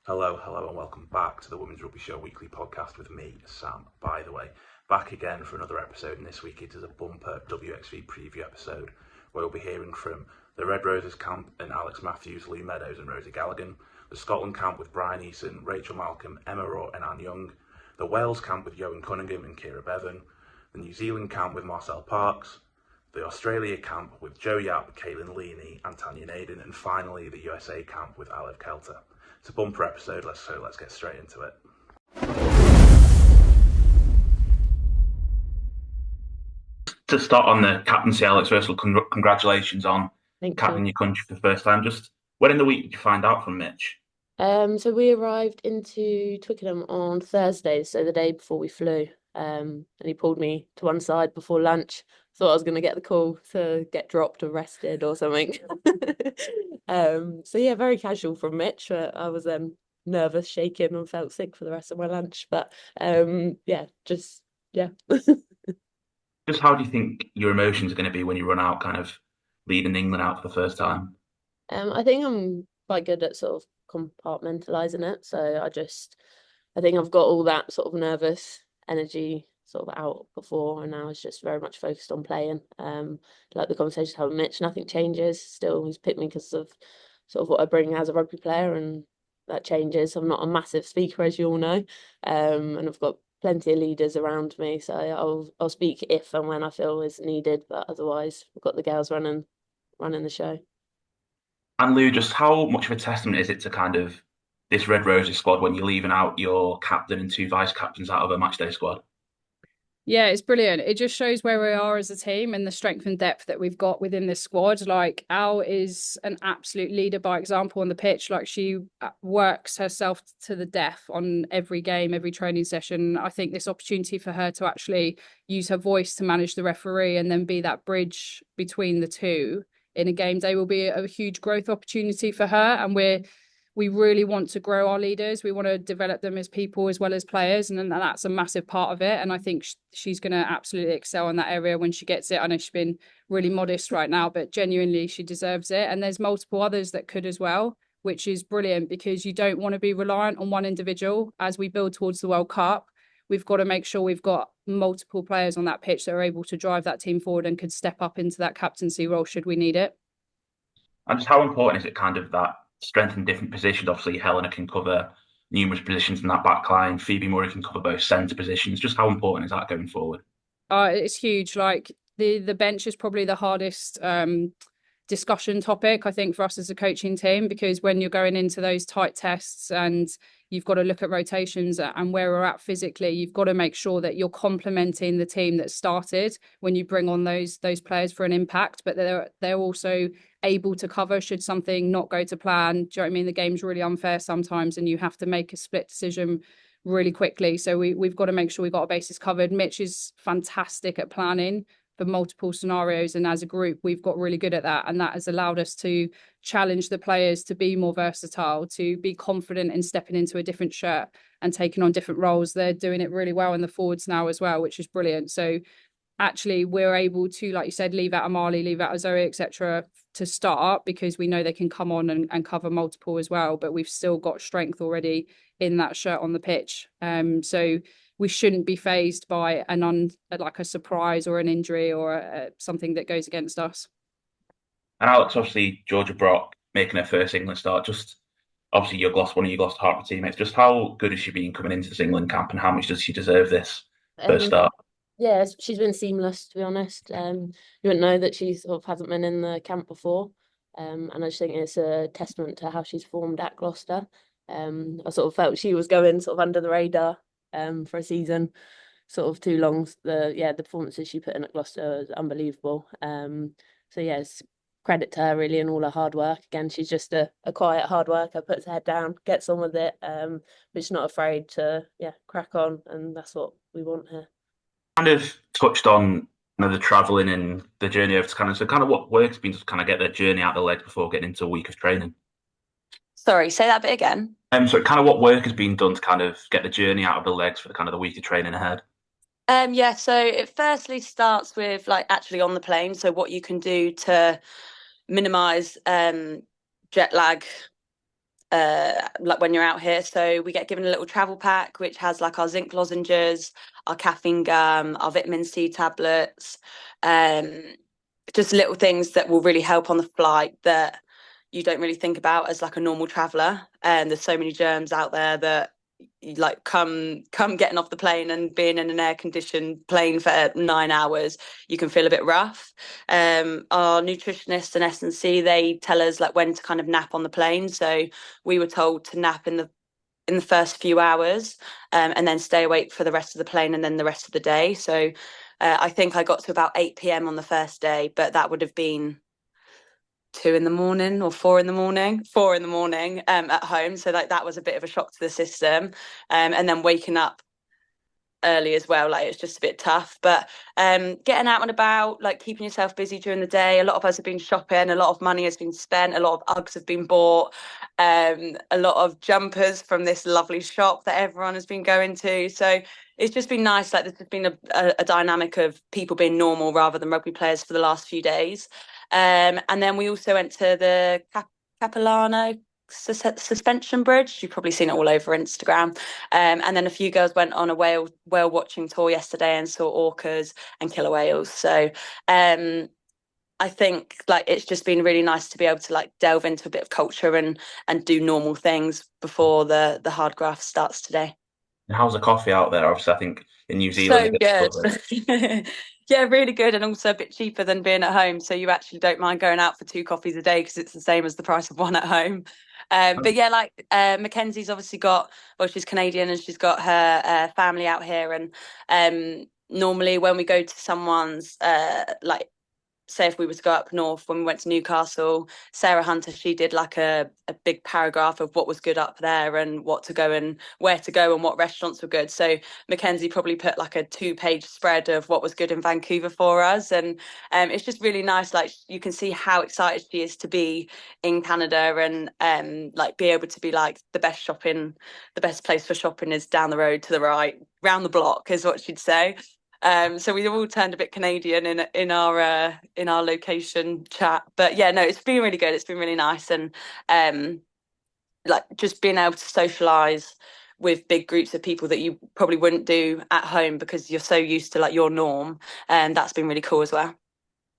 Hello, and welcome back to the Women's Rugby Show weekly podcast with me, Sam. By the way, back again for another episode, and this week it is a bumper WXV preview episode where we'll be hearing from the Red Roses camp and Alex Matthews, Lou Meadows, and Rosie Galligan, the Scotland camp with Brian Eason, Rachel Malcolm, Emma Raw, and Anne Young, the Wales camp with Johan Cunningham and Kira Bevan, the New Zealand camp with Marcelle Parks, the Australia camp with Joe Yap, Caitlin Leaney, and Tanya Naden, and finally the USA camp with Alev Kelter. It's a bumper episode, so let's get straight into it. To start on the captaincy, Alex, first of all, congratulations on captaining your country for the first time. Just when in the week did you find out from Mitch? So we arrived into Twickenham on Thursday, so the day before we flew. And he pulled me to one side before lunch. Thought I was going to get the call to get dropped or rested or something. So yeah, very casual from Mitch. I was nervous, shaking, and felt sick for the rest of my lunch. But just. Just how do you think your emotions are going to be when you run out, kind of leading England out for the first time? I think I'm quite good at sort of compartmentalizing it. So I think I've got all that sort of nervous energy sort of out before, and now it's just very much focused on playing. Like the conversation I had with Mitch, nothing changes. Still, he's picked me because of sort of what I bring as a rugby player, and that changes. I'm not a massive speaker, as you all know, and I've got plenty of leaders around me, so I'll speak if and when I feel is needed. But otherwise, we've got the girls running the show. And Lou, just how much of a testament is it to kind of this Red Roses squad when you're leaving out your captain and two vice captains out of a matchday squad? Yeah, it's brilliant. It just shows where we are as a team and the strength and depth that we've got within this squad. Like, Al is an absolute leader by example on the pitch. Like, she works herself to the death on every game, every training session. I think this opportunity for her to actually use her voice to manage the referee and then be that bridge between the two in a game day will be a huge growth opportunity for her. And we really want to grow our leaders. We want to develop them as people as well as players. And that's a massive part of it. And I think she's going to absolutely excel in that area when she gets it. I know she's been really modest right now, but genuinely she deserves it. And there's multiple others that could as well, which is brilliant because you don't want to be reliant on one individual. As we build towards the World Cup, we've got to make sure we've got multiple players on that pitch that are able to drive that team forward and could step up into that captaincy role should we need it. And just how important is it kind of that strength in different positions? Obviously, Helena can cover numerous positions in that back line. Phoebe Murray can cover both centre positions. Just how important is that going forward? It's huge. Like the bench is probably the hardest discussion topic, I think, for us as a coaching team, because when you're going into those tight tests and you've got to look at rotations and where we're at physically, you've got to make sure that you're complementing the team that started when you bring on those players for an impact, but they're also able to cover should something not go to plan. Do you know what I mean? The game's really unfair sometimes and you have to make a split decision really quickly. So we've got to make sure we've got our bases covered. Mitch is fantastic at planning for multiple scenarios, and as a group we've got really good at that, and that has allowed us to challenge the players to be more versatile, to be confident in stepping into a different shirt and taking on different roles. They're doing it really well in the forwards now as well, which is brilliant. So actually we're able to, like you said, leave out Amali, leave out Zoe, etc., to start because we know they can come on and cover multiple as well, but we've still got strength already in that shirt on the pitch. So we shouldn't be fazed by like a surprise or an injury or something that goes against us. And Alex, obviously, Georgia Brock making her first England start. Just obviously, one of your Gloucester Hartford teammates. Just how good has she been coming into this England camp, and how much does she deserve this first start? Yeah, she's been seamless, to be honest. You wouldn't know that she sort of hasn't been in the camp before. And I just think it's a testament to how she's formed at Gloucester. I sort of felt she was going sort of under the radar for a season, sort of too long. The performances she put in at Gloucester was unbelievable. So yeah, it's credit to her really and all her hard work. Again, she's just a quiet hard worker, puts her head down, gets on with it, but she's not afraid to crack on, and that's what we want here. Kind of touched on the travelling and the journey over to Canada. So kind of what work's been to kind of get their journey out of the legs before getting into a week of training? Sorry, say that bit again. So kind of what work has been done to kind of get the journey out of the legs for the kind of the week of training ahead? So it firstly starts with like actually on the plane. So what you can do to minimise jet lag like when you're out here. So we get given a little travel pack which has like our zinc lozenges, our caffeine gum, our vitamin C tablets, just little things that will really help on the flight that you don't really think about as like a normal traveller. And there's so many germs out there that like come getting off the plane and being in an air conditioned plane for 9 hours, you can feel a bit rough. Our nutritionists and S&C, they tell us like when to kind of nap on the plane. So we were told to nap in the first few hours, and then stay awake for the rest of the plane and then the rest of the day. So I think I got to about 8 p.m. on the first day, but that would have been 2 in the morning or 4 in the morning, at home. So like that was a bit of a shock to the system. And then waking up early as well, like it's just a bit tough. But getting out and about, like keeping yourself busy during the day. A lot of us have been shopping, a lot of money has been spent, a lot of Uggs have been bought, a lot of jumpers from this lovely shop that everyone has been going to. So it's just been nice. Like there's been a dynamic of people being normal rather than rugby players for the last few days. And then we also went to the Capilano suspension bridge. You've probably seen it all over Instagram. And then a few girls went on a whale watching tour yesterday and saw orcas and killer whales. So I think like it's just been really nice to be able to like delve into a bit of culture and do normal things before the hard graft starts today. And how's the coffee out there? Obviously, I think in New Zealand, So good. Yeah, really good, and also a bit cheaper than being at home. So you actually don't mind going out for 2 coffees a day because it's the same as the price of one at home. But yeah, like Mackenzie's obviously got, well, she's Canadian and she's got her family out here. And normally when we go to someone's like, say if we were to go up north, when we went to Newcastle, Sarah Hunter, she did like a big paragraph of what was good up there and what to go and where to go and what restaurants were good. So Mackenzie probably put like a 2-page spread of what was good in Vancouver for us. And it's just really nice. Like you can see how excited she is to be in Canada and like be able to be like the best place for shopping is down the road to the right, round the block is what she'd say. So we all turned a bit Canadian in our location chat, but yeah, no, it's been really good. It's been really nice, and like just being able to socialise with big groups of people that you probably wouldn't do at home because you're so used to like your norm, and that's been really cool as well.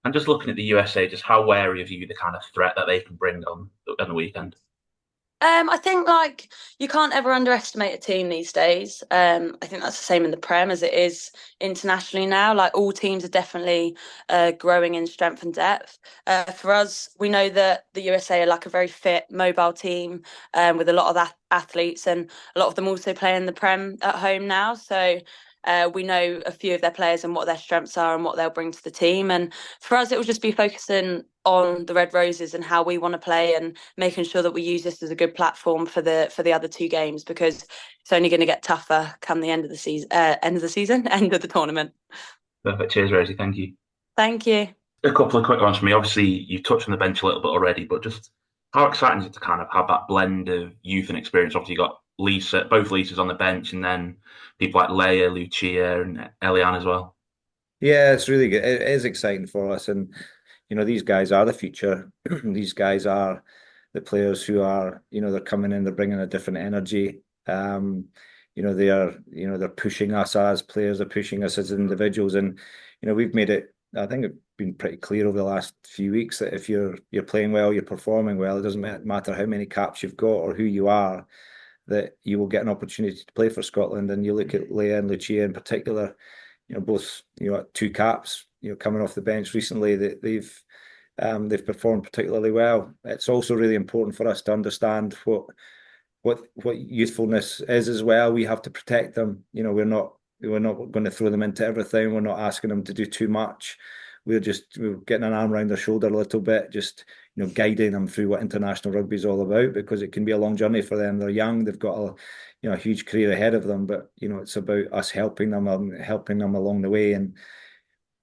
And just looking at the USA, just how wary of you the kind of threat that they can bring on the weekend? I think like you can't ever underestimate a team these days. I think that's the same in the Prem as it is internationally now. Like all teams are definitely growing in strength and depth. For us, we know that the USA are like a very fit, mobile team with a lot of athletes, and a lot of them also play in the Prem at home now. So we know a few of their players and what their strengths are and what they'll bring to the team. And for us, it will just be focusing on the Red Roses and how we want to play and making sure that we use this as a good platform for the other 2 games, because it's only going to get tougher come the end of the season, end of the tournament. Perfect. Cheers, Rosie. Thank you. Thank you. A couple of quick ones for me. Obviously, you touched on the bench a little bit already, but just how exciting is it to kind of have that blend of youth and experience? Obviously, you got Lisa, both Lisas on the bench, and then people like Leia, Lucia, and Eliane as well. Yeah, it's really good. It is exciting for us, and these guys are the future. These guys are the players who are, they're coming in, they're bringing a different energy. They are, they're pushing us as players, they're pushing us as individuals, and we've made it. I think it's been pretty clear over the last few weeks that if you're playing well, you're performing well. It doesn't matter how many caps you've got or who you are, that you will get an opportunity to play for Scotland. And you look at Leia and Lucia in particular, both 2 caps, coming off the bench recently, that they've performed particularly well. It's also really important for us to understand what youthfulness is as well. We have to protect them. We're not going to throw them into everything. We're not asking them to do too much. We're getting an arm around their shoulder a little bit, just guiding them through what international rugby is all about, because it can be a long journey for them. They're young, they've got a huge career ahead of them, but it's about us helping them along the way. And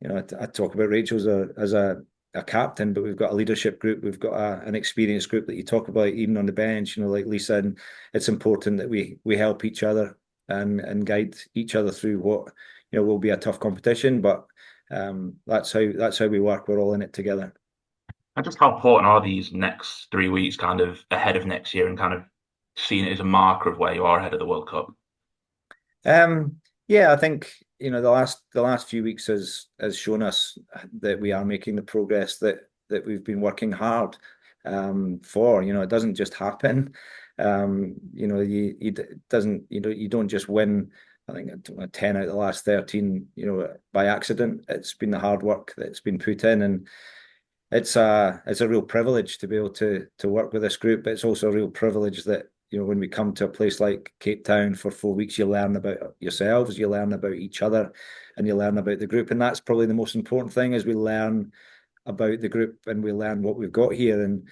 I talk about Rachel as a captain, but we've got a leadership group, we've got an experienced group that you talk about even on the bench, like Lisa, and it's important that we help each other and guide each other through what will be a tough competition, but that's how we work. We're all in it together. And just how important are these next 3 weeks kind of ahead of next year and kind of seen it as a marker of where you are ahead of the World Cup? Yeah, I think the last few weeks has shown us that we are making the progress that we've been working hard for. It doesn't just happen. You don't just win. I think 10 out of the last 13, by accident. It's been the hard work that's been put in, and it's a real privilege to be able to work with this group. But it's also a real privilege that when we come to a place like Cape Town for 4 weeks, you learn about yourselves, you learn about each other, and you learn about the group. And that's probably the most important thing, is we learn about the group and we learn what we've got here. And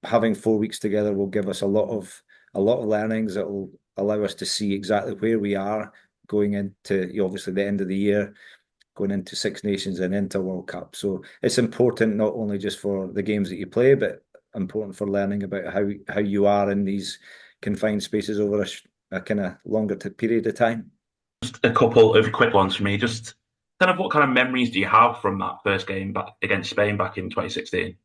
having 4 weeks together will give us a lot of learnings that will allow us to see exactly where we are going into obviously the end of the year, going into Six Nations and into World Cup. So it's important not only just for the games that you play, but important for learning about how you are in these confined spaces over a kind of longer period of time. Just a couple of quick ones for me. Just kind of what kind of memories do you have from that first game back against Spain back in 2016?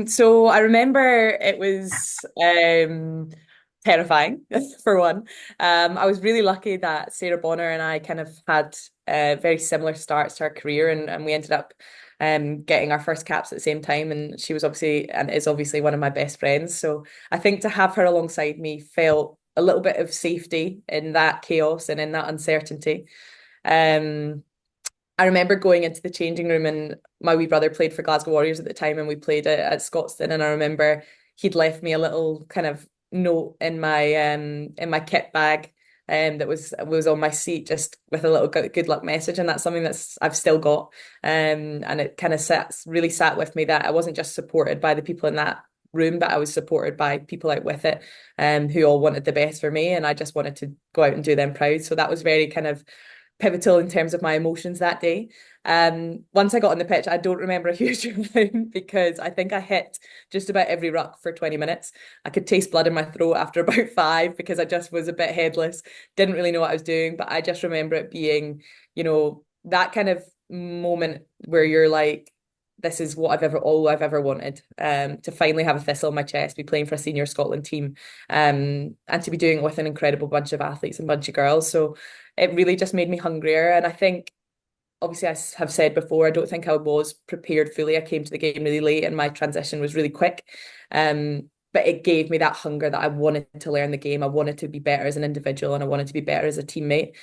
So I remember it was terrifying for one. I was really lucky that Sarah Bonner and I kind of had very similar starts to our career, and we ended up getting our first caps at the same time. And she was obviously and is obviously one of my best friends. So I think to have her alongside me felt a little bit of safety in that chaos and in that uncertainty. I remember going into the changing room, and my wee brother played for Glasgow Warriors at the time, and we played at Scotstoun. And I remember he'd left me a little kind of note in my kit bag, that was on my seat, just with a little good luck message. And that's something I've still got. And it kind of really sat with me that I wasn't just supported by the people in that room, but I was supported by people out with it, who all wanted the best for me, and I just wanted to go out and do them proud. So that was very kind of pivotal in terms of my emotions that day. Once I got on the pitch, I don't remember a huge amount, because I think I hit just about every ruck for 20 minutes. I could taste blood in my throat after about 5, because I just was a bit headless, didn't really know what I was doing. But I just remember it being, that kind of moment where you're like, this is what all I've ever wanted, to finally have a thistle on my chest, be playing for a senior Scotland team, and to be doing it with an incredible bunch of athletes and bunch of girls. So it really just made me hungrier. And I think, obviously, I have said before, I don't think I was prepared fully. I came to the game really late, and my transition was really quick. But it gave me that hunger that I wanted to learn the game. I wanted to be better as an individual, and I wanted to be better as a teammate.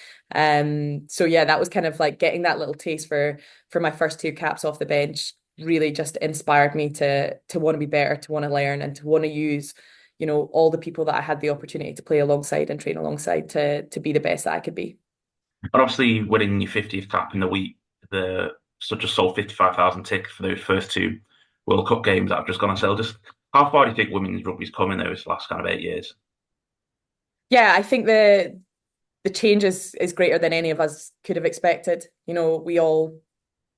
So yeah, that was kind of like getting that little taste for my first 2 caps off the bench. Really just inspired me to want to be better, to want to learn, and to want to use, all the people that I had the opportunity to play alongside and train alongside to be the best that I could be. And obviously, winning your 50th cap in the week, just sold 55,000 tickets for those first 2 World Cup games that have just gone on sale. Just how far do you think women's rugby's come in those last kind of 8 years? Yeah, I think the change is greater than any of us could have expected. We all,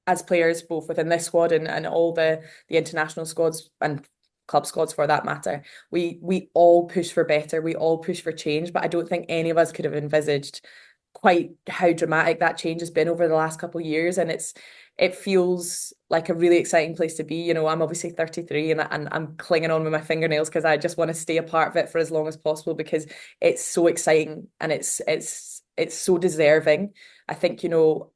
as players, both within this squad and all the international squads and club squads for that matter, we all push for better, we all push for change. But I don't think any of us could have envisaged quite how dramatic that change has been over the last couple of years. And it feels like a really exciting place to be. I'm obviously 33, and I'm clinging on with my fingernails, because I just want to stay a part of it for as long as possible, because it's so exciting and it's so deserving. I think,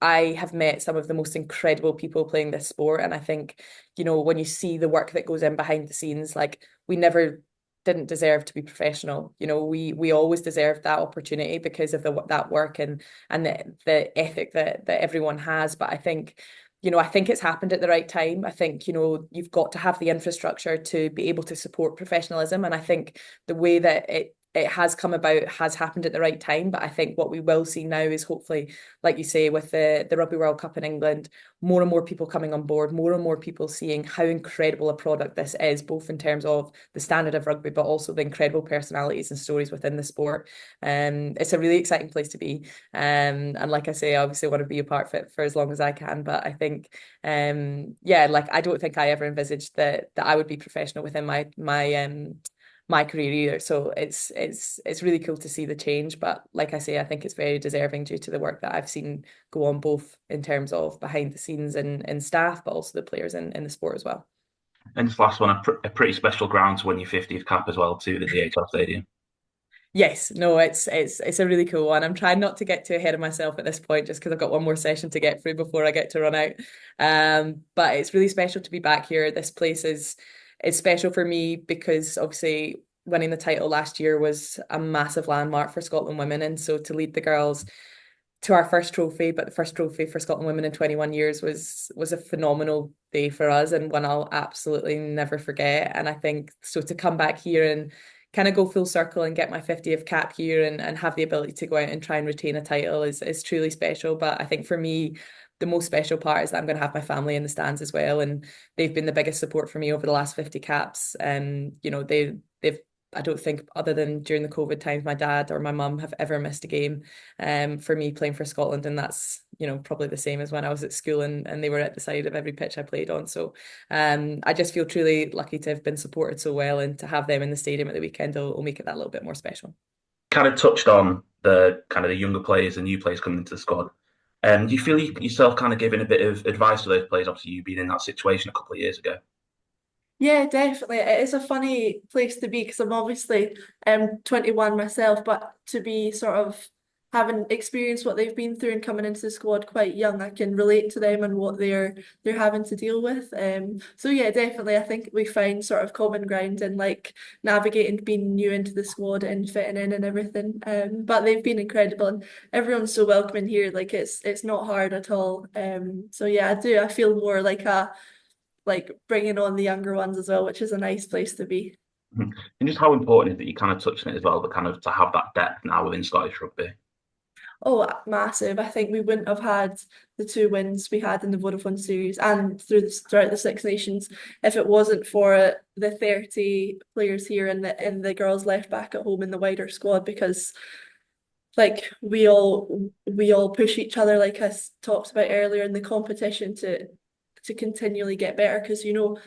I have met some of the most incredible people playing this sport. And I think, when you see the work that goes in behind the scenes, like, we never didn't deserve to be professional. We always deserved that opportunity because of that work and the ethic that everyone has. But I think, I think it's happened at the right time. I think, you've got to have the infrastructure to be able to support professionalism. And I think the way that it has come about has happened at the right time. But I think what we will see now is, hopefully, like you say, with the Rugby World Cup in England, more and more people coming on board, more and more people seeing how incredible a product this is, both in terms of the standard of rugby, but also the incredible personalities and stories within the sport. It's a really exciting place to be. And like I say, I obviously want to be a part of it for as long as I can. But I think, like, I don't think I ever envisaged that I would be professional within my career either. So it's really cool to see the change. But like I say, I think it's very deserving due to the work that I've seen go on, both in terms of behind the scenes and staff, but also the players in the sport as well. And just last one, a pretty special ground to win your 50th cap as well, to the DHL Stadium. Yes, no, it's a really cool one. I'm trying not to get too ahead of myself at this point, just because I've got one more session to get through before I get to run out. But it's really special to be back here. This place is special for me because obviously winning the title last year was a massive landmark for Scotland women, and so to lead the girls to our first trophy, but the first trophy for Scotland women in 21 years was a phenomenal day for us, and one I'll absolutely never forget. And I think so to come back here and kind of go full circle and get my 50th cap here and have the ability to go out and try and retain a title is truly special. But I think for me, the most special part is that I'm going to have my family in the stands as well, and they've been the biggest support for me over the last 50 caps. And you know, they've I don't think, other than during the COVID times, my dad or my mum have ever missed a game for me playing for Scotland. And that's, you know, probably the same as when I was at school and they were at the side of every pitch I played on. So I just feel truly lucky to have been supported so well, and to have them in the stadium at the weekend will make it that little bit more special. Kind of touched on the younger players and new players coming into the squad. Do you feel yourself kind of giving a bit of advice to those players? Obviously, you've been in that situation a couple of years ago. Yeah, definitely. It is a funny place to be because I'm obviously 21 myself, but to be sort of having experienced what they've been through and coming into the squad quite young, I can relate to them and what they're having to deal with. So yeah, definitely. I think we find sort of common ground in like navigating being new into the squad and fitting in and everything. But they've been incredible, and everyone's so welcoming here. Like it's not hard at all. So yeah, I do. I feel more like bringing on the younger ones as well, which is a nice place to be. And just how important is it, you kind of touched on it as well, but kind of to have that depth now within Scottish rugby? Oh, massive. I think we wouldn't have had the 2 wins we had in the Vodafone series and throughout the Six Nations if it wasn't for the 30 players here and the girls left back at home in the wider squad, because like we all push each other, like I talked about earlier, in the competition to continually get better, because you know,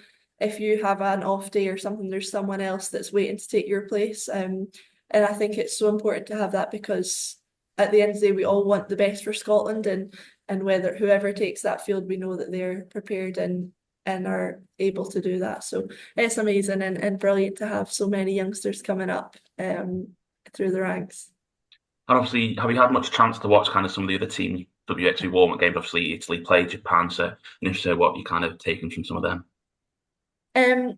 if you have an off day or something, there's someone else that's waiting to take your place. And I think it's so important to have that, because at the end of the day we all want the best for Scotland, and whether whoever takes that field, we know that they're prepared and are able to do that. So it's amazing and brilliant to have so many youngsters coming up through the ranks. And obviously, have you had much chance to watch kind of some of the other team WXV warm-up games? Obviously, Italy played Japan, so and if so, what you kind of taken from some of them?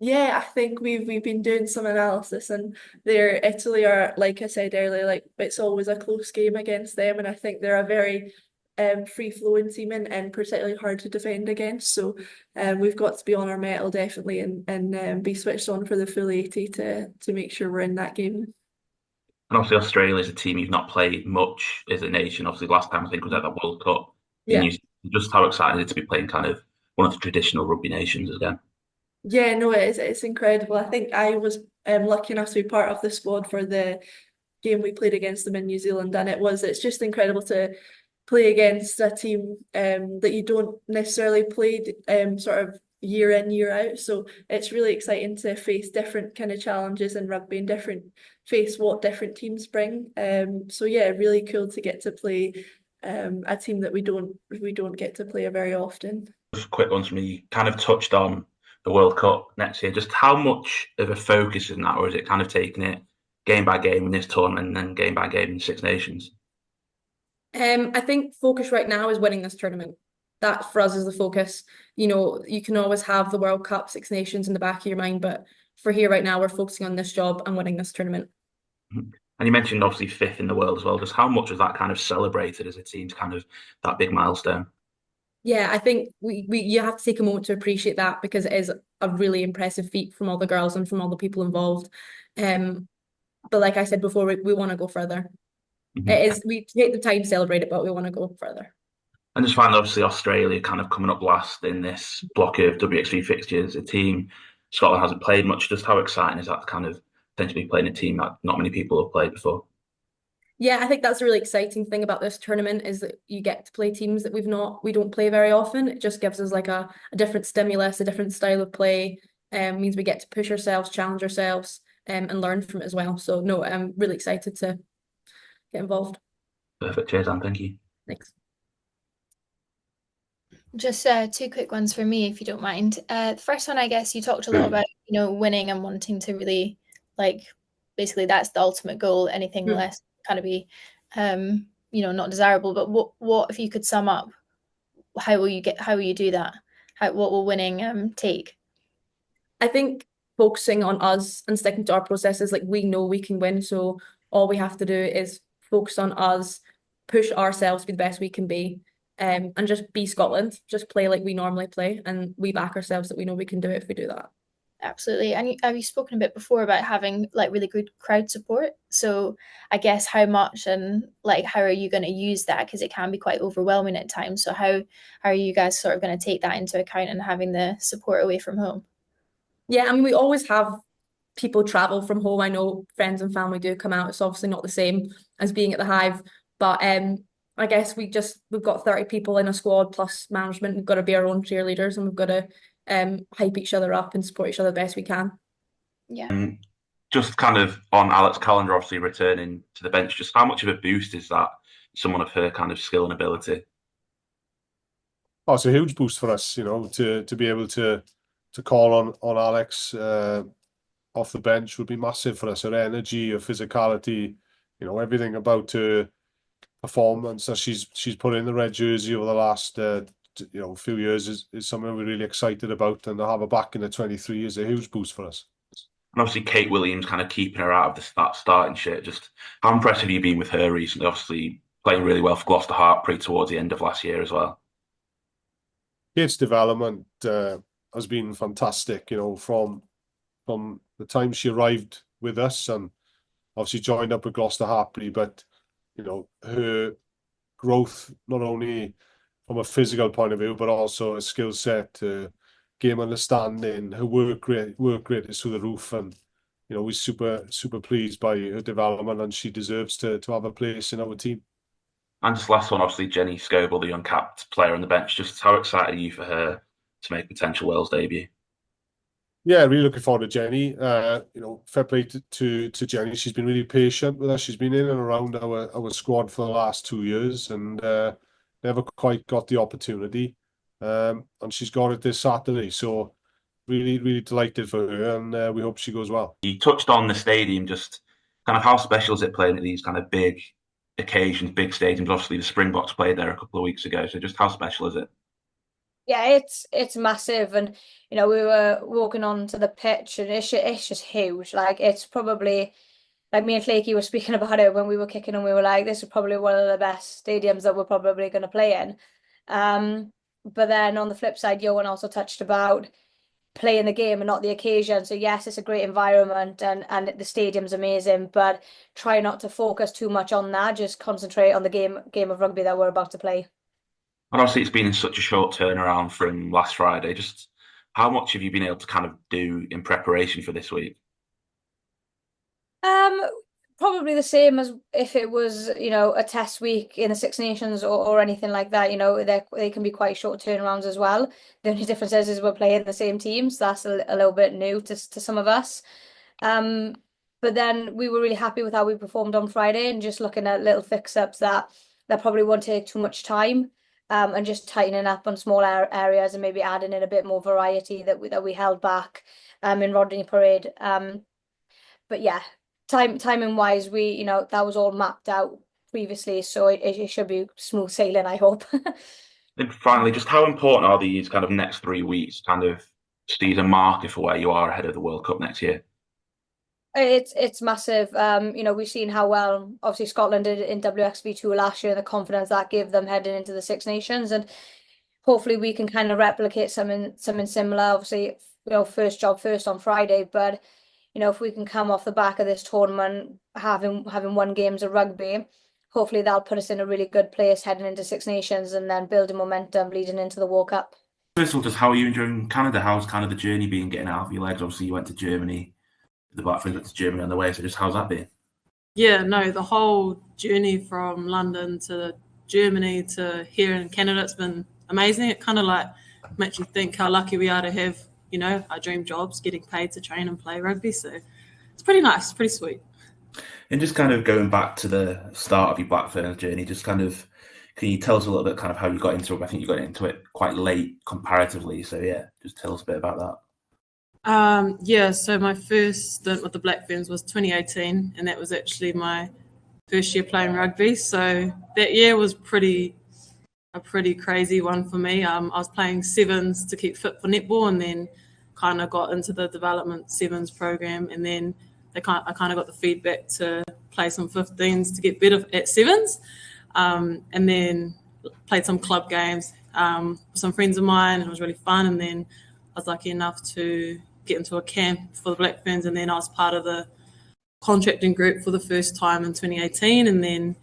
Yeah, I think we've been doing some analysis, and Italy are, like I said earlier, like it's always a close game against them, and I think they're a very free-flowing team and particularly hard to defend against. So we've got to be on our mettle definitely, and be switched on for the full 80 to make sure we're in that game. And obviously, Australia is a team you've not played much as a nation. Obviously, last time I think was at the World Cup in New Yeah. Zealand. Just how excited it to be playing kind of one of the traditional rugby nations again. Yeah, no, it's incredible. I think I was lucky enough to be part of the squad for the game we played against them in New Zealand, and it's just incredible to play against a team that you don't necessarily play sort of year in, year out. So it's really exciting to face different kind of challenges in rugby and face what different teams bring. So yeah, really cool to get to play a team that we don't get to play very often. Just quick ones from me. You kind of touched on the World Cup next year. Just how much of a focus is that, or is it kind of taking it game by game in this tournament and then game by game in Six Nations? I think focus right now is winning this tournament. That for us is the focus. You know, you can always have the World Cup, Six Nations in the back of your mind, but for here right now, we're focusing on this job and winning this tournament. And you mentioned obviously fifth in the world as well. Just how much was that kind of celebrated as a team, kind of that big milestone? Yeah, I think you have to take a moment to appreciate that, because it is a really impressive feat from all the girls and from all the people involved. But like I said before, we want to go further. It is, we take the time to celebrate it, but we want to go further. And just finally, obviously, Australia kind of coming up last in this block of WXV fixtures, a team Scotland hasn't played much. Just how exciting is that to kind of potentially playing a team that not many people have played before? Yeah, I think that's a really exciting thing about this tournament, is that you get to play teams that we don't play very often. It just gives us like a different stimulus, a different style of play. Means we get to push ourselves, challenge ourselves, and learn from it as well. So no, I'm really excited to get involved. Perfect. Cheers, Anne. Thank you. Thanks. Just two quick ones for me, if you don't mind. The first one, I guess you talked a lot about, winning and wanting to really, like, basically that's the ultimate goal. Anything less kind of be, not desirable. But what if you could sum up, how will you do that? What will winning take? I think focusing on us and sticking to our processes, like we know we can win, so all we have to do is focus on us, push ourselves to be the best we can be, and just be Scotland, just play like we normally play, and we back ourselves that we know we can do it if we do that. Absolutely. And have you spoken a bit before about having like really good crowd support? So I guess how much and like how are you going to use that? Because it can be quite overwhelming at times. So how are you guys sort of going to take that into account and having the support away from home? Yeah, I mean, we always have people travel from home. I know friends and family do come out. It's obviously not the same as being at the Hive, but I guess we've got 30 people in a squad plus management. We've got to be our own cheerleaders, and we've got to hype each other up and support each other the best we can. Yeah. Just kind of on Alex Kelter, obviously returning to the bench, just how much of a boost is that, someone of her kind of skill and ability? Oh, it's a huge boost for us, to be able to call on Alex off the bench would be massive for us. Her energy, her physicality, everything about her performance that she's put in the red jersey over the last few years is something we're really excited about, and to have her back in the 23 is a huge boost for us. And obviously Kate Williams kind of keeping her out of that starting shit. Just how impressed have you been with her recently? Obviously playing really well for Gloucester Hartpury towards the end of last year as well. Kate's development has been fantastic, from the time she arrived with us and obviously joined up with Gloucester Hartpury, but her growth not only from a physical point of view but also a skill set, game understanding, her work rate is through the roof, and we're super pleased by her development, and she deserves to have a place in our team. And just last one, obviously Jenny Scoble, the uncapped player on the bench. Just how excited are you for her to make potential Wales debut? Yeah, really looking forward to Jenny. Fair play to Jenny. She's been really patient with us. She's been in and around our squad for the last 2 years and never quite got the opportunity. And she's got it this Saturday. So really, really delighted for her, and we hope she goes well. You touched on the stadium, just kind of how special is it playing at these kind of big occasions, big stadiums? Obviously, the Springboks played there a couple of weeks ago. So just how special is it? Yeah, it's massive, and we were walking onto the pitch, and it's just huge. Like it's probably, like me and Flaky were speaking about it when we were kicking, and we were like, this is probably one of the best stadiums that we're probably going to play in. But then on the flip side, Johan also touched about playing the game and not the occasion. So yes, it's a great environment, and the stadium's amazing, but try not to focus too much on that. Just concentrate on the game of rugby that we're about to play. And obviously, it's been in such a short turnaround from last Friday. Just how much have you been able to kind of do in preparation for this week? Probably the same as if it was, a test week in the Six Nations or anything like that. They can be quite short turnarounds as well. The only difference is we're playing the same teams. So that's a little bit new to some of us. But then we were really happy with how we performed on Friday, and just looking at little fix-ups that probably won't take too much time. And just tightening up on small areas and maybe adding in a bit more variety that we held back in Rodney Parade. But yeah, timing wise, we that was all mapped out previously, so it should be smooth sailing, I hope. And finally, just how important are these kind of next 3 weeks, kind of see as a marker for where you are ahead of the World Cup next year? It's massive. We've seen how well obviously Scotland did in WXV2 last year, and the confidence that gave them heading into the Six Nations, and hopefully we can kind of replicate something similar. Obviously, first job first on Friday, but if we can come off the back of this tournament having won games of rugby, hopefully that'll put us in a really good place heading into Six Nations, and then building momentum leading into the World Cup. First of all, just how are you enjoying Canada? How's kind of the journey been getting out of your legs? Obviously, you went to Germany. The Black Ferns went to Germany on the way, so just how's that been? Yeah, no, the whole journey from London to Germany to here in Canada, it's been amazing. It kind of like makes you think how lucky we are to have, our dream jobs, getting paid to train and play rugby. So it's pretty nice, it's pretty sweet. And just kind of going back to the start of your Black Ferns journey, just kind of Can you tell us a little bit kind of how you got into it? I think you got into it quite late comparatively. So yeah, just tell us a bit about that. Yeah, so my first stint with the Black Ferns was 2018, and that was actually my first year playing rugby. So that year was a pretty crazy one for me. I was playing sevens to keep fit for netball, and then kind of got into the development sevens program, and then I kind of got the feedback to play some 15s to get better at sevens, and then played some club games with some friends of mine, and it was really fun. And then I was lucky enough to get into a camp for the Black Ferns, and then I was part of the contracting group for the first time in 2018, and then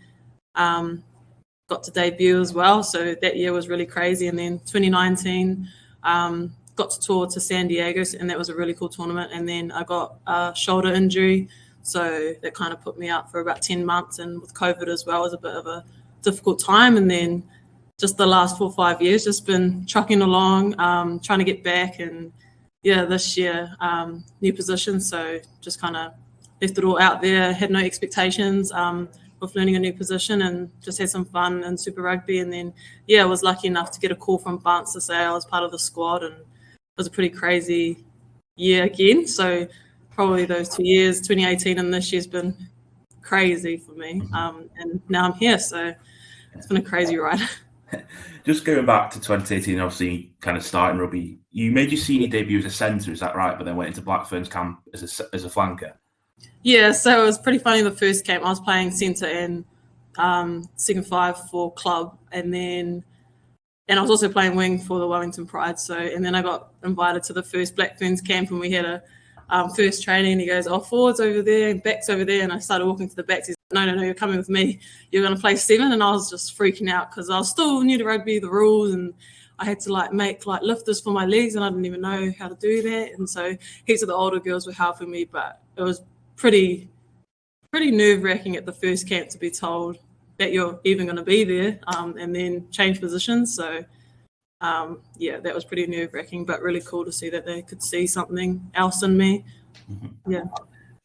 got to debut as well. So that year was really crazy. And then 2019 got to tour to San Diego, and that was a really cool tournament. And then I got a shoulder injury, so that kind of put me out for about 10 months, and with COVID as well, it was a bit of a difficult time. And then just the last 4 or 5 years, just been trucking along, trying to get back. And yeah, this year, new position, so just kind of left it all out there, had no expectations of learning a new position, and just had some fun in Super Rugby. And then, yeah, I was lucky enough to get a call from Barnes to say I was part of the squad, and it was a pretty crazy year again. So probably those 2 years, 2018 and this year's been crazy for me. And now I'm here, so it's been a crazy ride. Just going back to 2018, obviously kind of starting rugby, you made your senior debut as a centre, is that right? But then went into Black Ferns camp as a flanker. Yeah, so it was pretty funny. The first camp I was playing centre and second five for club, and I was also playing wing for the Wellington Pride. So, and then I got invited to the first Black Ferns camp, and we had a first training, and he goes, "Oh, forwards over there and backs over there." And I started walking to the backs. He's like, no, you're coming with me. You're going to play seven. And I was just freaking out because I was still new to rugby, the rules, and I had to make lifters for my legs, and I didn't even know how to do that. And so heaps of the older girls were helping me, but it was pretty nerve-wracking at the first camp to be told that you're even going to be there, and then change positions. So yeah, that was pretty nerve-wracking, but really cool to see that they could see something else in me. Yeah.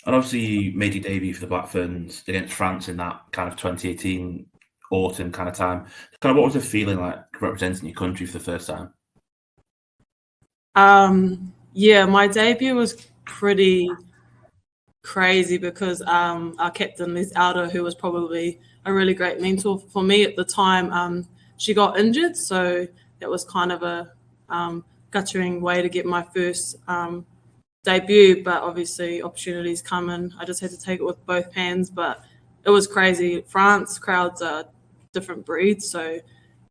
And obviously you made your debut for the Black Ferns against France in that kind of 2018 autumn kind of time. Kind of what was the feeling like representing your country for the first time? Yeah, my debut was pretty crazy because our captain, Liz Alder, who was probably a really great mentor for me at the time, she got injured. So that was kind of a guttering way to get my first debut, but obviously opportunities come and I just had to take it with both hands. But it was crazy. France crowds are different breeds, so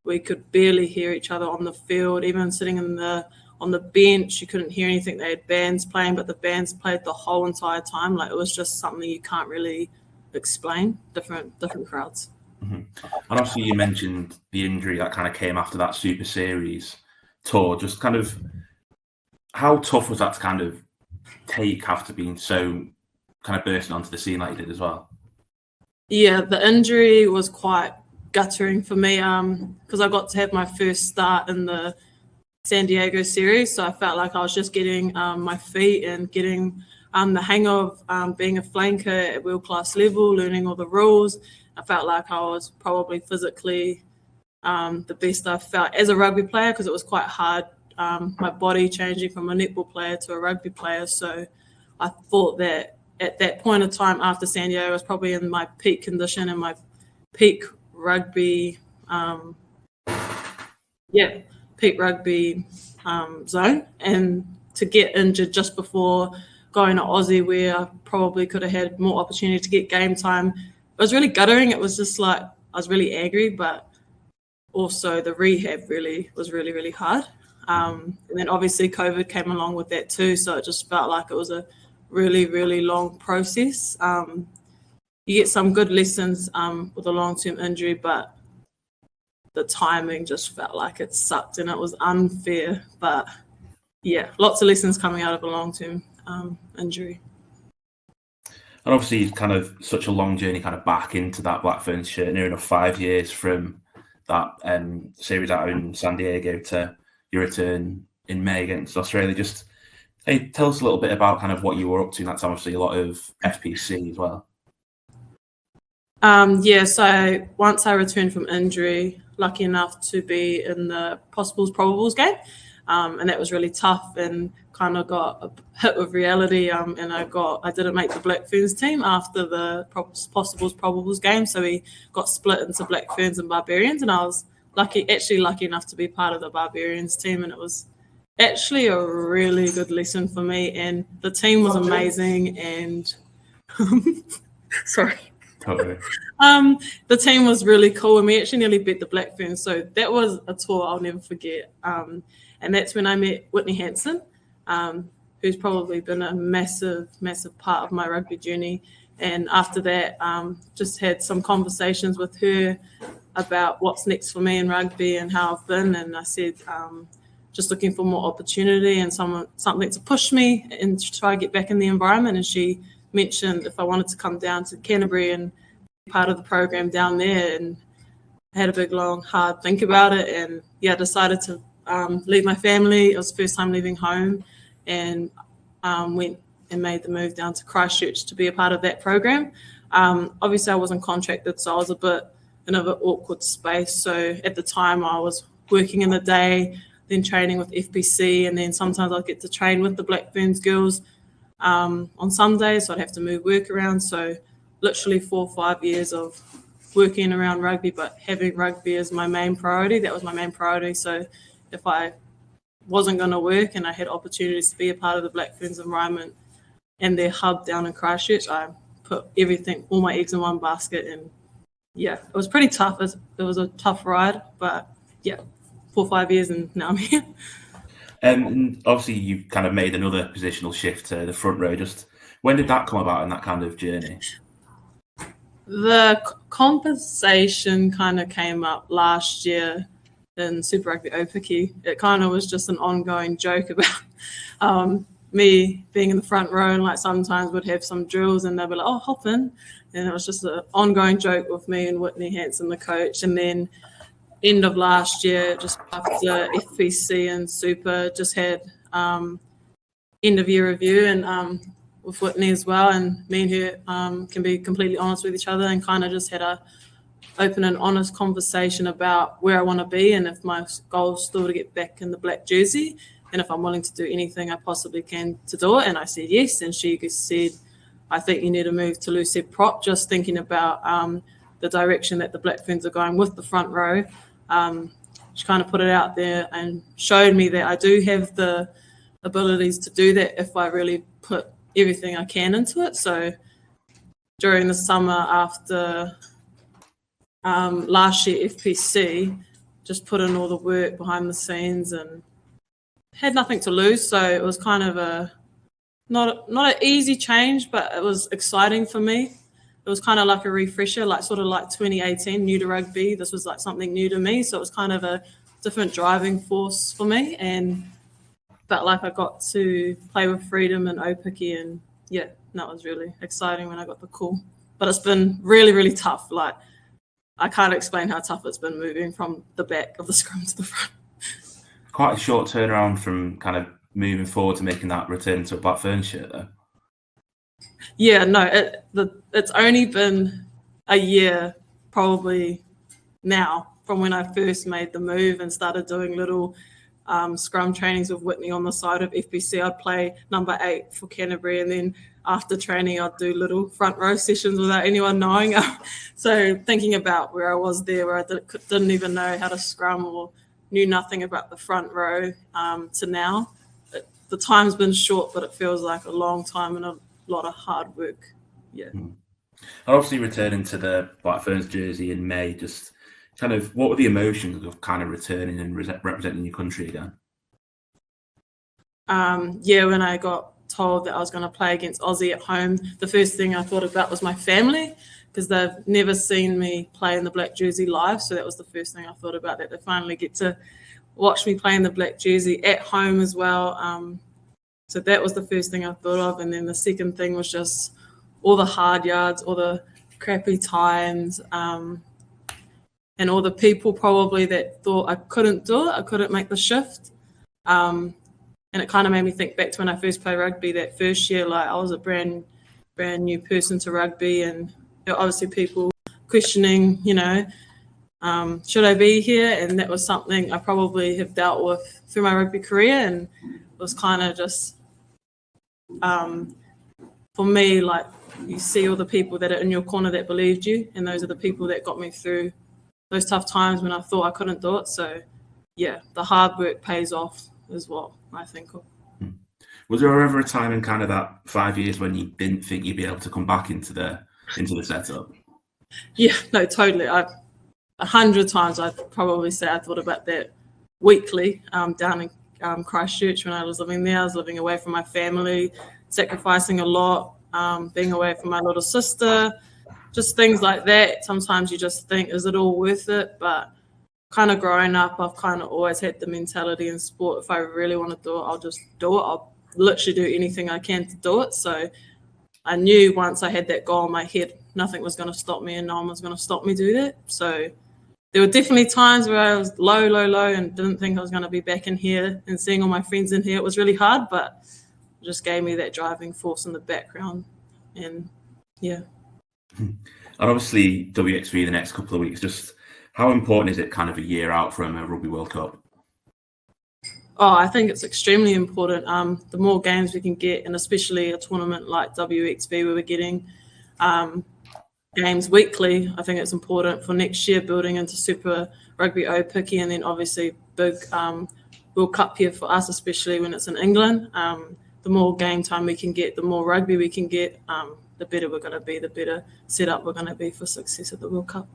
we could barely hear each other on the field. Even sitting on the bench, you couldn't hear anything. They had bands playing, but the bands played the whole entire time. Like, it was just something you can't really explain. Different crowds. Mm-hmm. And obviously you mentioned the injury that kind of came after that Super Series tour. Just kind of how tough was that to kind of take after being so kind of bursting onto the scene like you did as well? Yeah, the injury was quite guttering for me because I got to have my first start in the San Diego series, so I felt like I was just getting my feet and getting the hang of being a flanker at world-class level, learning all the rules. I felt like I was probably physically the best I felt as a rugby player, because it was quite hard, my body changing from a netball player to a rugby player. So I thought that at that point of time after San Diego, I was probably in my peak condition and my peak rugby, zone. And to get injured just before going to Aussie, where I probably could have had more opportunity to get game time, it was really guttering. It was just like I was really angry, but also the rehab was really hard. And then obviously COVID came along with that too, so it just felt like it was a really long process. You get some good lessons with a long-term injury, but the timing just felt like it sucked and it was unfair. But yeah, lots of lessons coming out of a long-term injury. And obviously it's kind of such a long journey kind of back into that Black Ferns shirt, near enough 5 years from that series out in San Diego to your return in May against Australia. Just tell us a little bit about kind of what you were up to in that time. Obviously a lot of FPC as well. Yeah, so once I returned from injury, lucky enough to be in the possibles probables game, and that was really tough and kind of got hit with reality. And I didn't make the Black Ferns team after the possibles probables game, so we got split into Black Ferns and Barbarians, and I was lucky enough to be part of the Barbarians team, and it was actually a really good lesson for me. And the team was amazing, and sorry. Totally. The team was really cool, and we actually nearly beat the Black Ferns, so that was a tour I'll never forget. And that's when I met Whitney Hansen, who's probably been a massive part of my rugby journey. And after that, just had some conversations with her about what's next for me in rugby and how I've been. And I said, just looking for more opportunity and something to push me and to try to get back in the environment. And she mentioned if I wanted to come down to Canterbury and be part of the program down there, and I had a big, long, hard think about it. And yeah, I decided to leave my family. It was the first time leaving home, and went and made the move down to Christchurch to be a part of that program. Obviously, I wasn't contracted, so I was a bit in an awkward space. So at the time, I was working in the day, then training with FPC, and then sometimes I'd get to train with the Black Ferns girls on Sundays, so I'd have to move work around. So literally 4 or 5 years of working around rugby, but having rugby as my main priority. That was my main priority. So if I wasn't going to work and I had opportunities to be a part of the Black Ferns environment and their hub down in Christchurch, I put all my eggs in one basket. And yeah, it was pretty tough. It was a tough ride, but yeah, 4 or 5 years and now I'm here. And obviously you've kind of made another positional shift to the front row. Just when did that come about in that kind of journey? The conversation kind of came up last year in Super Rugby Opiki. It kind of was just an ongoing joke about me being in the front row, and like sometimes would have some drills and they'd be like, oh, hop in. And it was just an ongoing joke with me and Whitney Hansen, the coach. And then end of last year, just after FPC and Super, just had end of year review and with Whitney as well. And me and her can be completely honest with each other and kind of just had a open and honest conversation about where I want to be and if my goal is still to get back in the black jersey and if I'm willing to do anything I possibly can to do it. And I said yes. And she said, I think you need to move to loose head prop, just thinking about the direction that the Black Ferns are going with the front row. She kind of put it out there and showed me that I do have the abilities to do that if I really put everything I can into it. So during the summer after last year FPC, just put in all the work behind the scenes and had nothing to lose. So it was kind of a not an easy change, but it was exciting for me. It was kind of like a refresher, like sort of like 2018, new to rugby. This was like something new to me. So it was kind of a different driving force for me and felt like I got to play with freedom and Opiki. And yeah, that was really exciting when I got the call. But it's been really, really tough. Like I can't explain how tough it's been moving from the back of the scrum to the front. Quite a short turnaround from kind of moving forward to making that return to a Black Ferns shirt though. Yeah, no, it's only been a year probably now from when I first made the move and started doing little scrum trainings with Whitney on the side of FBC. I'd play number 8 for Canterbury, and then after training I'd do little front row sessions without anyone knowing. So thinking about where I was there, where I didn't even know how to scrum or knew nothing about the front row to now. The time's been short, but it feels like a long time and a lot of hard work. Yeah. And obviously returning to the Black Ferns jersey in May, just kind of what were the emotions of kind of returning and representing your country again? Yeah, when I got told that I was going to play against Aussie at home, the first thing I thought about was my family, because they've never seen me play in the black jersey live. So that was the first thing I thought about, that they finally get to watch me play in the black jersey at home as well. So that was the first thing I thought of. And then the second thing was just all the hard yards, all the crappy times, and all the people probably that thought I couldn't do it, I couldn't make the shift. And it kind of made me think back to when I first played rugby that first year. Like I was a brand new person to rugby, and there were obviously people questioning, should I be here? And that was something I probably have dealt with through my rugby career, and it was kind of just, for me, like, you see all the people that are in your corner that believed you, and those are the people that got me through those tough times when I thought I couldn't do it. So, yeah, the hard work pays off is what I think of. Was there ever a time in kind of that 5 years when you didn't think you'd be able to come back into the setup? Yeah, no, totally. 100 times I'd probably say I thought about that weekly down in Christchurch when I was living there. I was living away from my family, sacrificing a lot, being away from my little sister, just things like that. Sometimes you just think, is it all worth it? But kind of growing up, I've kind of always had the mentality in sport, if I really want to do it, I'll just do it. I'll literally do anything I can to do it. So I knew once I had that goal in my head, nothing was going to stop me and no one was going to stop me do that. So there were definitely times where I was low and didn't think I was going to be back in here, and seeing all my friends in here, it was really hard, but it just gave me that driving force in the background. And yeah. And obviously WXV the next couple of weeks, just how important is it kind of a year out from a Rugby World Cup? Oh, I think it's extremely important. The more games we can get, and especially a tournament like WXV where we're getting games weekly, I think it's important for next year, building into Super Rugby Aupiki, and then obviously big World Cup here for us, especially when it's in England. The more game time we can get, the more rugby we can get, the better we're going to be, the better setup we're going to be for success at the World Cup.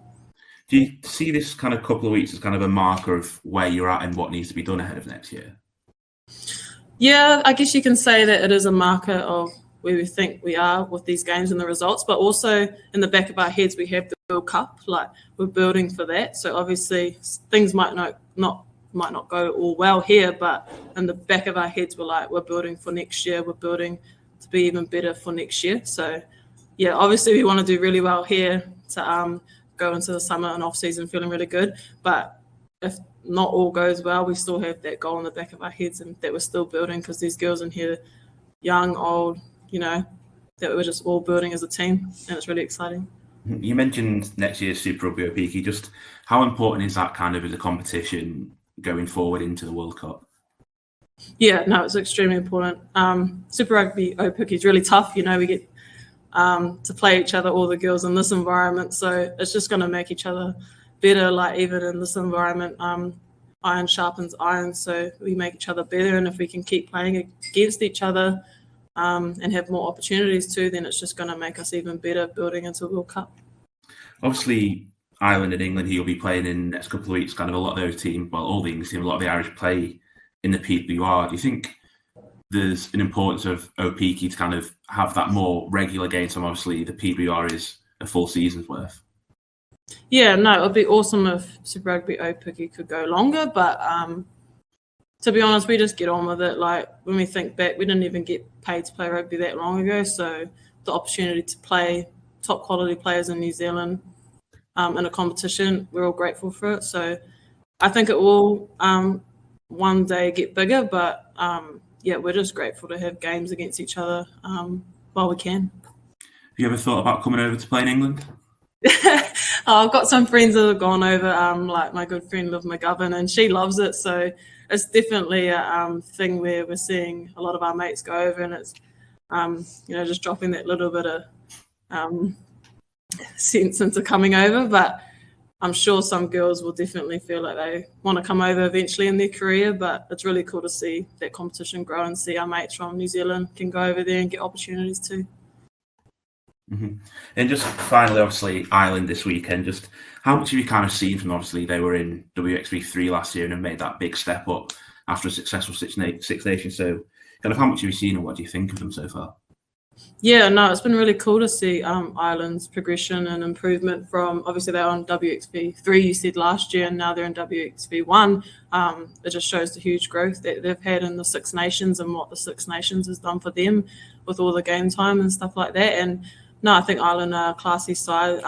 Do you see this kind of couple of weeks as kind of a marker of where you're at and what needs to be done ahead of next year? Yeah, I guess you can say that it is a marker of where we think we are with these games and the results, but also in the back of our heads, we have the World Cup, like we're building for that. So obviously things might not go all well here, but in the back of our heads, we're building for next year. We're building to be even better for next year. So yeah, obviously we want to do really well here to go into the summer and off season feeling really good. But if not all goes well, we still have that goal in the back of our heads and that we're still building, because these girls in here, young, old, that we're just all building as a team, and it's really exciting. You mentioned next year's Super Rugby Aupiki. Just how important is that kind of as a competition going forward into the World Cup? Yeah, no, it's extremely important. Super Rugby Aupiki is really tough. We get to play each other, all the girls in this environment. So it's just going to make each other better, like even in this environment, iron sharpens iron. So we make each other better. And if we can keep playing against each other and have more opportunities too, then it's just going to make us even better building into the World Cup. Obviously, Ireland and England, who you'll be playing in the next couple of weeks, kind of a lot of those teams, well, all the English teams, a lot of the Irish play in the PWR. Do you think there's an importance of Aupiki to kind of have that more regular game time? Obviously, the PWR is a full season's worth. Yeah, no, it would be awesome if Super Rugby Aupiki could go longer, but to be honest, we just get on with it. Like when we think back, we didn't even get paid to play rugby that long ago, so the opportunity to play top quality players in New Zealand in a competition, we're all grateful for it. So I think it will one day get bigger, but yeah, we're just grateful to have games against each other while we can. Have you ever thought about coming over to play in England? I've got some friends that have gone over, like my good friend Liv McGovern, and she loves it. So it's definitely a thing where we're seeing a lot of our mates go over, and it's just dropping that little bit of sense into coming over. But I'm sure some girls will definitely feel like they want to come over eventually in their career. But it's really cool to see that competition grow and see our mates from New Zealand can go over there and get opportunities too. Mm-hmm. And just finally, obviously, Ireland this weekend, just how much have you kind of seen from, obviously, they were in WXV 3 last year and have made that big step up after a successful Six Nations. So kind of how much have you seen and what do you think of them so far? Yeah, no, it's been really cool to see Ireland's progression and improvement from, obviously they're on WXV 3, you said last year, and now they're in WXV 1. It just shows the huge growth that they've had in the Six Nations and what the Six Nations has done for them with all the game time and stuff like that. And no, I think Ireland are a classy side,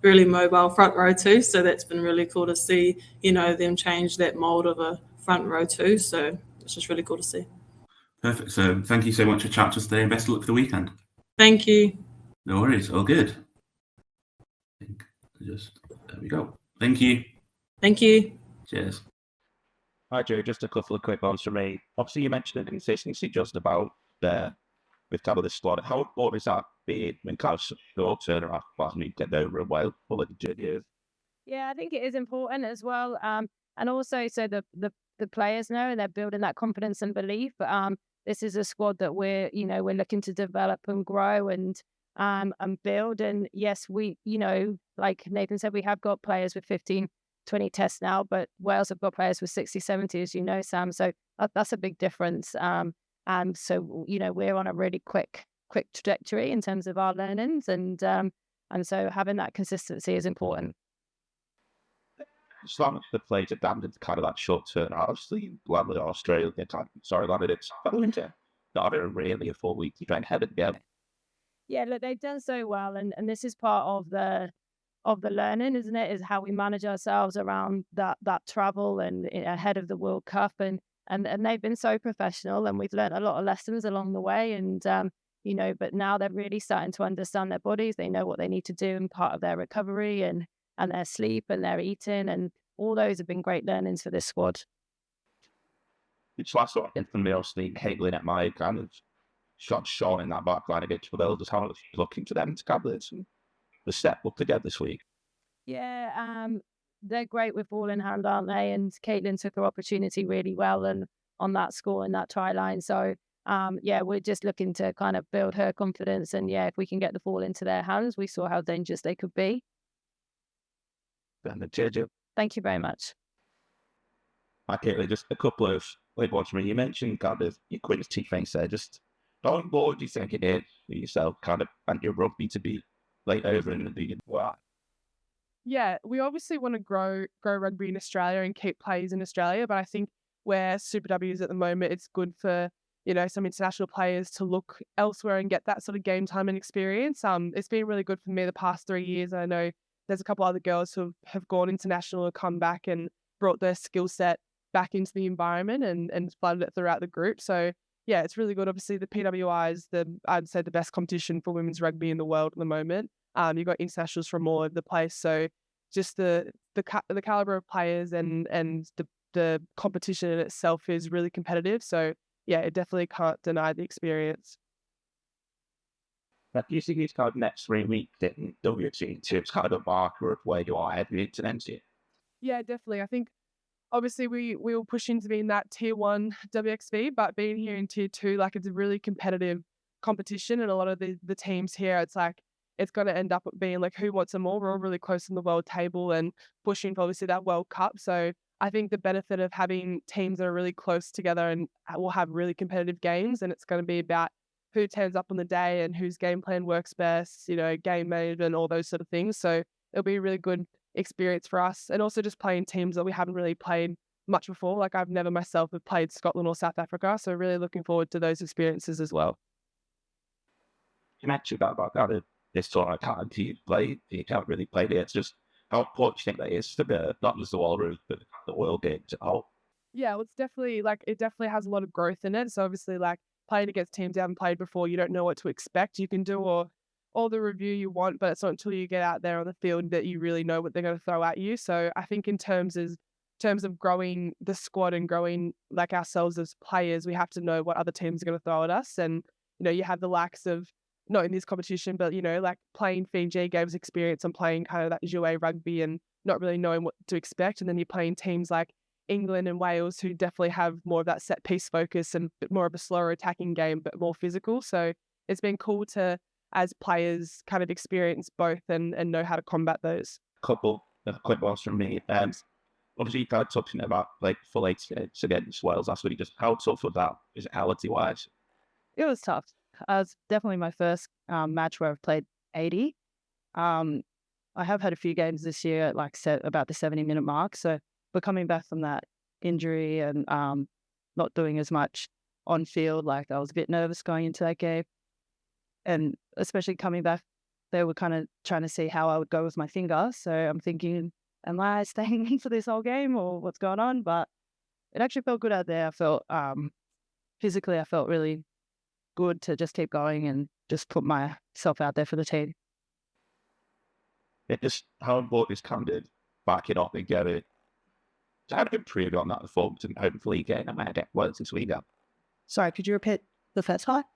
really mobile front row too. So that's been really cool to see, them change that mould of a front row too. So it's just really cool to see. Perfect. So thank you so much for chatting to us today and best of luck for the weekend. Thank you. No worries. All good. There we go. Thank you. Thank you. Cheers. Hi, Joe. Just a couple of quick ones from me. Obviously, you mentioned the consistency just about there with kind of the squad. How important is that being when kind of the turn around last week get over a while for the juniors? Yeah, I think it is important as well. And also so the players know and they're building that confidence and belief. This is a squad that we're looking to develop and grow and build. And yes, we, like Nathan said, we have got players with 15, 20 tests now, but Wales have got players with 60, 70, as you know, Sam. So that's a big difference. And so, we're on a really quick trajectory in terms of our learnings. And so having that consistency is important. Some of the players adapted to kind of that short turn. Obviously, landed in Australia, landed in winter. Not even really a full week to try and head it together. Yeah, look, they've done so well, and this is part of the learning, isn't it? Is how we manage ourselves around that travel and ahead of the World Cup, and they've been so professional, and we've learned a lot of lessons along the way, and but now they're really starting to understand their bodies. They know what they need to do in part of their recovery and their sleep and their eating, and all those have been great learnings for this squad. It's last sort of from me, obviously, Caitlin at my kind of shot in that back line against the Wales. How much looking to them to have this and the step up together this week? Yeah, they're great with ball in hand, aren't they? And Caitlin took her opportunity really well and on that score and that try line. So we're just looking to kind of build her confidence. And if we can get the ball into their hands, we saw how dangerous they could be. Thank you very much. Okay, just a couple of ones from me. You mentioned kind of your quality things there. Just how important do you think it is for yourself, kind of, and your rugby to be like over in the league? Wow. Yeah, we obviously want to grow rugby in Australia and keep players in Australia, but I think where Super W is at the moment, it's good for some international players to look elsewhere and get that sort of game time and experience. It's been really good for me the past 3 years. I know there's a couple other girls who have gone international and come back and brought their skill set back into the environment and flooded it throughout the group. So yeah, it's really good. Obviously, the PWI is I'd say the best competition for women's rugby in the world at the moment. You've got internationals from all over the place. So just the caliber of players and the competition in itself is really competitive. So yeah, it definitely can't deny the experience. Do you think it's kind of next 3 weeks in WXV it's kind of a marker of where you are heading into next year? Yeah, definitely. I think obviously we will push into being that tier 1 WXV, but being here in tier 2, like it's a really competitive competition, and a lot of the teams here, it's like it's going to end up being like who wants them more. We're all really close on the world table and pushing for obviously that World Cup. So I think the benefit of having teams that are really close together and will have really competitive games, and it's going to be about who turns up on the day and whose game plan works best, game management, all those sort of things. So it'll be a really good experience for us, and also just playing teams that we haven't really played much before. Like I've never myself have played Scotland or South Africa, so really looking forward to those experiences as well. You mentioned about that this sort of time you play, you can't really play it. It's just how important do you think that is for not just the Walrus, but the world games at all? Yeah, well, it's definitely it definitely has a lot of growth in it. So obviously, like playing against teams you haven't played before, you don't know what to expect. You can do all the review you want, but it's not until you get out there on the field that you really know what they're going to throw at you. So I think in terms of growing the squad and growing like ourselves as players, we have to know what other teams are going to throw at us. And you have the likes of, not in this competition, but like playing Fiji games experience and playing kind of that jouet rugby and not really knowing what to expect. And then you're playing teams like England and Wales who definitely have more of that set piece focus and a bit more of a slower attacking game, but more physical. So it's been cool to, as players, kind of experience both and know how to combat those. Couple of quick ones from me. Obviously, you kind of talking about like full 8 against Wales last week. Just how tough was that physicality wise? It was tough. It was definitely my first match where I've played 80. I have had a few games this year at like about the 70-minute mark. So we're coming back from that injury and not doing as much on field. Like I was a bit nervous going into that game. And especially coming back, they were kind of trying to see how I would go with my finger. So I'm thinking, am I staying in for this whole game or what's going on? But it actually felt good out there. I felt physically, I felt really good to just keep going and just put myself out there for the team. It just how important is Camden backing up and getting to have improved on that performance and hopefully getting a man at work this weekend. Sorry, could you repeat the first part?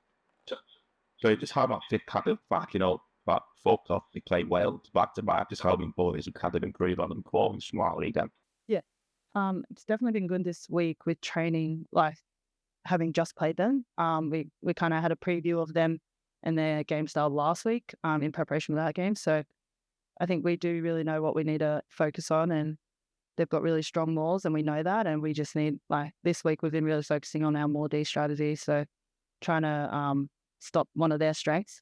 So just how much did Camden backing up that fucked off they played well back to back, just how important is Camden improve on the performance tomorrow weekend? Yeah. It's definitely been good this week with training, like having just played them. We kind of had a preview of them and their game style last week in preparation for that game. So I think we do really know what we need to focus on, and they've got really strong mauls, and we know that. And we just need, like this week, we've been really focusing on our maul D strategy. So trying to stop one of their strengths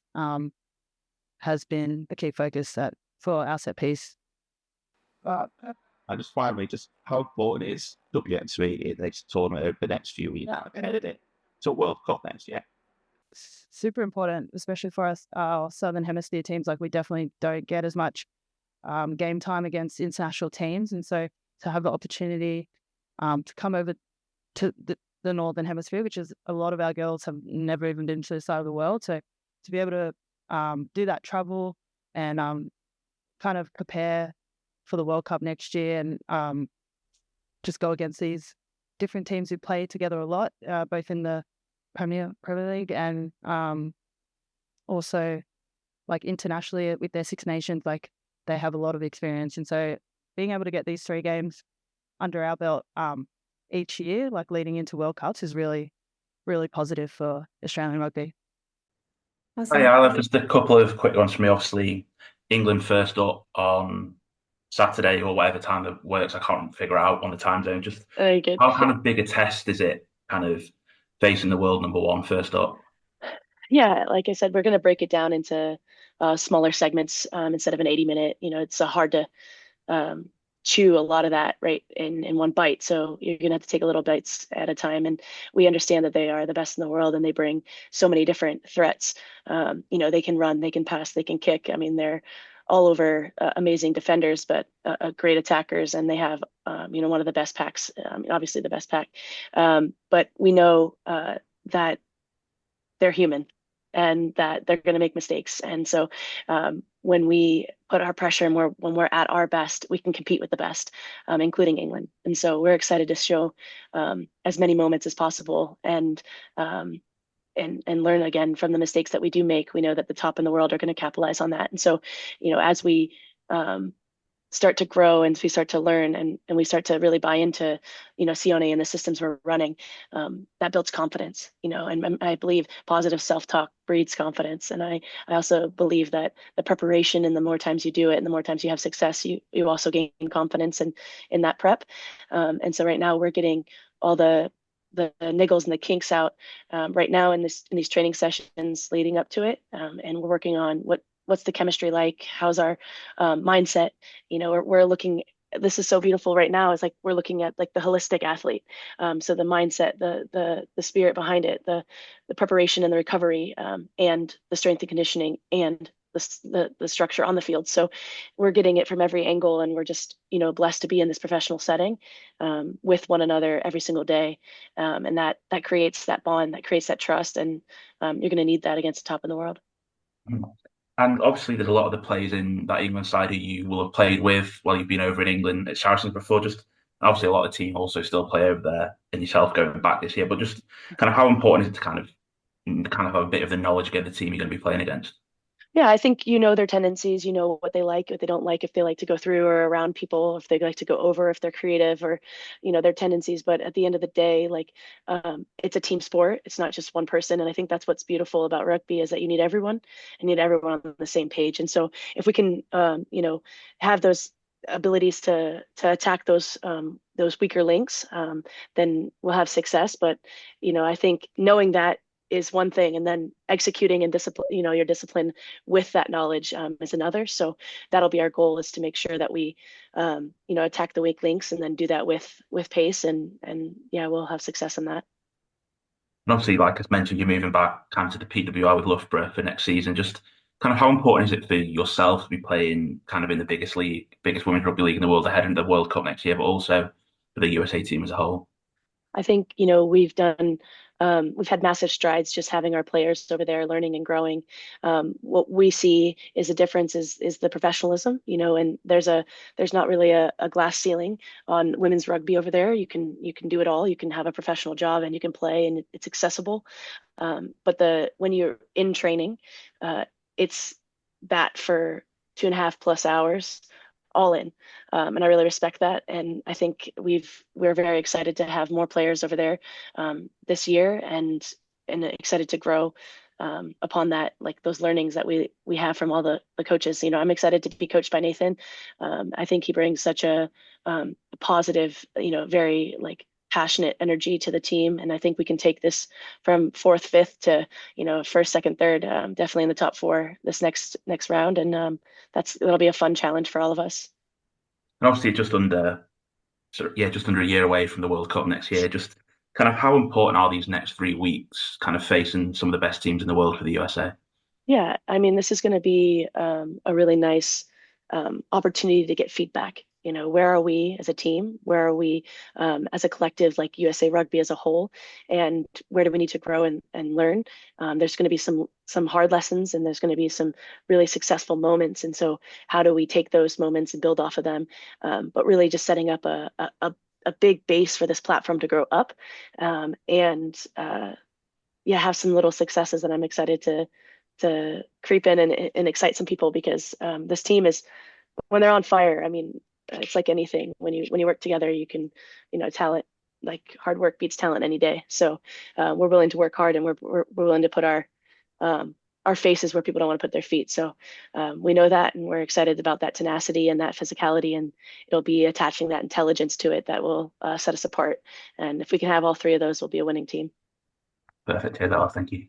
has been a key focus for our set piece. And just finally, just how important is WXV in this tournament over the next few weeks? So World Cup next year. Super important, especially for us, our Southern Hemisphere teams. Like we definitely don't get as much game time against international teams, and so to have the opportunity to come over to the Northern Hemisphere, which is a lot of our girls have never even been to the side of the world, so to be able to do that travel and kind of prepare for the World Cup next year and just go against these different teams who play together a lot, both in the Premier League and also like internationally with their Six Nations, like they have a lot of experience. And so being able to get these 3 games under our belt each year, like leading into World Cups, is really, really positive for Australian rugby. Hi, Alev. Just a couple of quick ones from me. Obviously, England first up on Saturday or whatever time that works. I can't figure out on the time zone. Just how kind of big a test is it kind of facing the world number 1 first up? Yeah, like I said, we're going to break it down into smaller segments instead of an 80-minute. It's hard to chew a lot of that right in one bite. So you're going to have to take a little bites at a time. And we understand that they are the best in the world and they bring so many different threats. They can run, they can pass, they can kick. I mean, they're all over amazing defenders, but great attackers. And they have, one of the best packs, obviously the best pack. But we know that they're human and that they're going to make mistakes. And so when we put our pressure and when we're at our best, we can compete with the best, including England. And so we're excited to show as many moments as possible and learn again from the mistakes that we do make. We know that the top in the world are going to capitalize on that. And so, as we start to grow and we start to learn and we start to really buy into, Sione and the systems we're running, that builds confidence, and I believe positive self-talk breeds confidence. And I also believe that the preparation and the more times you do it and the more times you have success, you also gain confidence in that prep. And so right now we're getting all the niggles and the kinks out right now in these training sessions leading up to it. And we're working on what's the chemistry like? How's our mindset? We're looking, this is so beautiful right now. It's like, we're looking at like the holistic athlete. So the mindset, the spirit behind it, the preparation and the recovery, and the strength and conditioning and the structure on the field. So we're getting it from every angle, and we're just, blessed to be in this professional setting with one another every single day. And that creates that bond, that creates that trust. And you're going to need that against the top in the world. And obviously, there's a lot of the players in that England side who you will have played with while you've been over in England at Saracens before. Just obviously, a lot of the team also still play over there, and yourself going back this year. But just kind of how important is it to kind of have a bit of the knowledge of the team you're going to be playing against? Yeah, I think their tendencies, what they like, what they don't like, if they like to go through or around people, if they like to go over, if they're creative, or, their tendencies. But at the end of the day, it's a team sport. It's not just one person. And I think that's what's beautiful about rugby is that you need everyone and need everyone on the same page. And so if we can, have those abilities to attack those weaker links, then we'll have success. But, I think knowing that is one thing, and then executing and discipline, your discipline with that knowledge is another. So that'll be our goal, is to make sure that we, attack the weak links and then do that with pace, and yeah, we'll have success in that. And obviously, like I mentioned, you're moving back kind of to the PWR with Loughborough for next season. Just kind of how important is it for yourself to be playing kind of in the biggest women's rugby league in the world ahead of the World Cup next year, but also for the USA team as a whole? I think, we've done we've had massive strides just having our players over there learning and growing. What we see is a difference is the professionalism, and there's not really a glass ceiling on women's rugby over there. You can do it all. You can have a professional job and you can play, and it's accessible. But when you're in training, it's that for 2.5+ hours all in. And I really respect that. And I think we're very excited to have more players over there this year, and excited to grow upon that, like those learnings that we have from all the coaches. I'm excited to be coached by Nathan. I think he brings such a positive, very like passionate energy to the team. And I think we can take this from 4th, 5th to, 1st, 2nd, 3rd, definitely in the top 4 this next round. And that'll be a fun challenge for all of us. And obviously just under a year away from the World Cup next year, just kind of how important are these next 3 weeks kind of facing some of the best teams in the world for the USA? Yeah, I mean, this is going to be a really nice opportunity to get feedback. Where are we as a team? Where are we as a collective, like USA Rugby as a whole? And where do we need to grow and learn? There's going to be some hard lessons, and there's going to be some really successful moments. And so how do we take those moments and build off of them? But really just setting up a big base for this platform to grow up, and have some little successes that I'm excited to creep in and excite some people, because this team is, when they're on fire, I mean, it's like anything. When you work together, you can, talent, like hard work beats talent any day. So we're willing to work hard, and we're willing to put our faces where people don't want to put their feet. So we know that, and we're excited about that tenacity and that physicality, and it'll be attaching that intelligence to it that will set us apart. And if we can have all 3 of those, we'll be a winning team. Perfect. Hear that. Thank you.